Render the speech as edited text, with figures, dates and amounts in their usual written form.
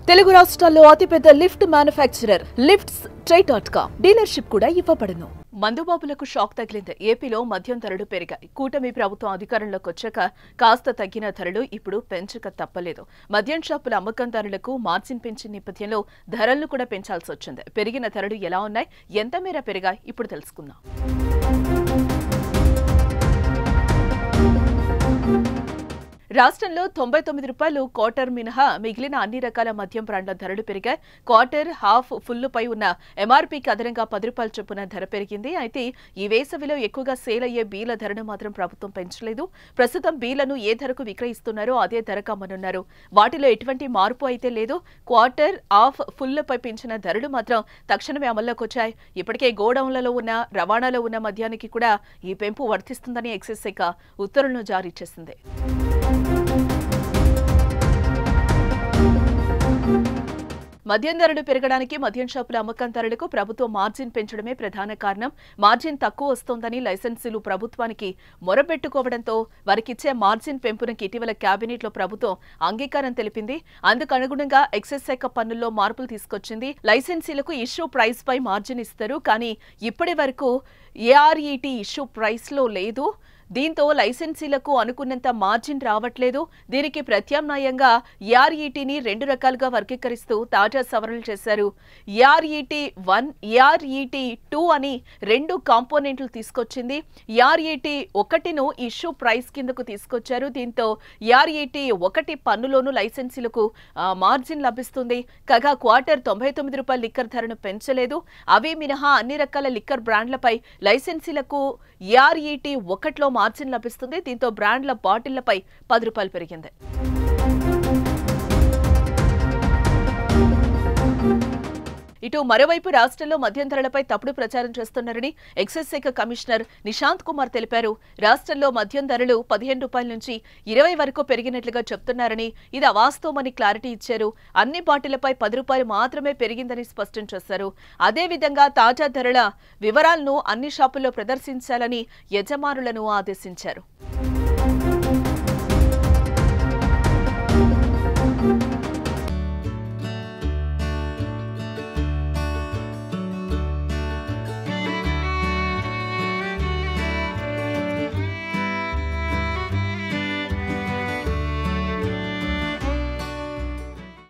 తెలుగు రాష్ట్రాల్లో అతిపెద్ద lift manufacturer lifts ట్రై.com dealership కూడా ఇవ్వబడును. మందుబాబులకు షాక్ తగిలింది. ఏపీలో మద్యం ధరలు పెరిగాయి. కూటమి ప్రభుత్వం అధికారంలోకి వచ్చాక కాస్త తగ్గిన ధరలు ఇప్పుడు పెంచక తప్పలేదు. మద్యం షాపుల అమ్మకందారులకు మార్జిన్ పెంచిన నేపథ్యంలో ధరలను కూడా పెంచాల్సి వచ్చింది. పెరిగిన ధరలు ఎలా ఉన్నాయి, ఎంత మేర పెరిగాయి ఇప్పుడు తెలుసుకుందాం. రాష్ట్రంలో 99 రూపాయలు క్వార్టర్ మినహా మిగిలిన అన్ని రకాల మద్యం బ్రాండ్ల ధరలు పెరిగాయి. క్వార్టర్, హాఫ్, ఫుల్ పై ఉన్న ఎంఆర్పీకి అదనంగా 10 రూపాయల చొప్పున ధర పెరిగింది. అయితే ఈ వేసవిలో ఎక్కువగా సేల్ అయ్యే బీల ధరను మాత్రం ప్రభుత్వం పెంచలేదు. ప్రస్తుతం బీలను ఏ ధరకు విక్రయిస్తున్నారో అదే ధరకు అమ్మనున్నారు. వాటిలో ఎటువంటి మార్పు అయితే లేదు. క్వార్టర్, హాఫ్, ఫుల్ పై పెంచిన ధరలు మాత్రం తక్షణమే అమల్లోకి వచ్చాయి. ఇప్పటికే గోడౌన్లలో ఉన్న, రవాణాలో ఉన్న మద్యానికి కూడా ఈ పెంపు వర్తిస్తుందని ఎక్సైజ్ శాఖ ఉత్తర్వులను జారీ చేసింది. మద్యం ధరలు పెరగడానికి మద్యం షాపుల అమ్మకందారులకు ప్రభుత్వం మార్జిన్ పెంచడమే ప్రధాన కారణం. మార్జిన్ తక్కువ వస్తోందని లైసెన్సులు ప్రభుత్వానికి మొరపెట్టుకోవడంతో వారికిచ్చే మార్జిన్ పెంపునకు ఇటీవల కేబినెట్లో ప్రభుత్వం అంగీకారం తెలిపింది. అందుకు అనుగుణంగా ఎక్సైజ్ శాఖ పన్నుల్లో మార్పులు తీసుకొచ్చింది. లైసెన్సీలకు ఇష్యూ ప్రైస్ పై మార్జిన్ ఇస్తారు, కానీ ఇప్పటి వరకు ఏఆర్ఈటీ ఇష్యూ ప్రైస్ లో లేదు. దీంతో లైసెన్సీలకు అనుకున్నంత మార్జిన్ రావట్లేదు. దీనికి ప్రత్యామ్నాయంగా ఏఆర్ఈటీని 2 రకాలుగా వర్గీకరిస్తూ తాజా సవరణలు చేశారు. ఏఆర్ఈటీ 1, ఏఆర్ఈటీ 2 అని 2 కాంపోనెంట్లు తీసుకొచ్చింది. ఏఆర్ఈటీ 1ను ఇష్యూ ప్రైస్ కిందకు తీసుకొచ్చారు. దీంతో ఏఆర్ఈటీ 1 పన్నులోనూ లైసెన్సీలకు మార్జిన్ లభిస్తుంది. కాగా క్వార్టర్ 99 రూపాయల లిక్కర్ ధరను పెంచలేదు. అవి మినహా అన్ని రకాల లిక్కర్ బ్రాండ్లపై లైసెన్సీలకు ఏఆర్ఈటీ 1లో మార్జిన్ లభిస్తుంది. దీంతో బ్రాండ్ల బాటిళ్లపై 10 రూపాయలు పెరిగింది. ఇటు మరోవైపు రాష్ట్రంలో మద్యం ధరలపై తప్పుడు ప్రచారం చేస్తున్నారని ఎక్సైజ్ శాఖ కమిషనర్ నిశాంత్ కుమార్ తెలిపారు. రాష్ట్రంలో మద్యం ధరలు 15 రూపాయల నుంచి 20 వరకు పెరిగినట్లుగా చెప్తున్నారని, ఇది అవాస్తవమని క్లారిటీ ఇచ్చారు. అన్ని బాటిళ్లపై 10 రూపాయలు మాత్రమే పెరిగిందని స్పష్టం చేశారు. అదేవిధంగా తాజా ధరల వివరాలను అన్ని షాపుల్లో ప్రదర్శించాలని యజమానులను ఆదేశించారు.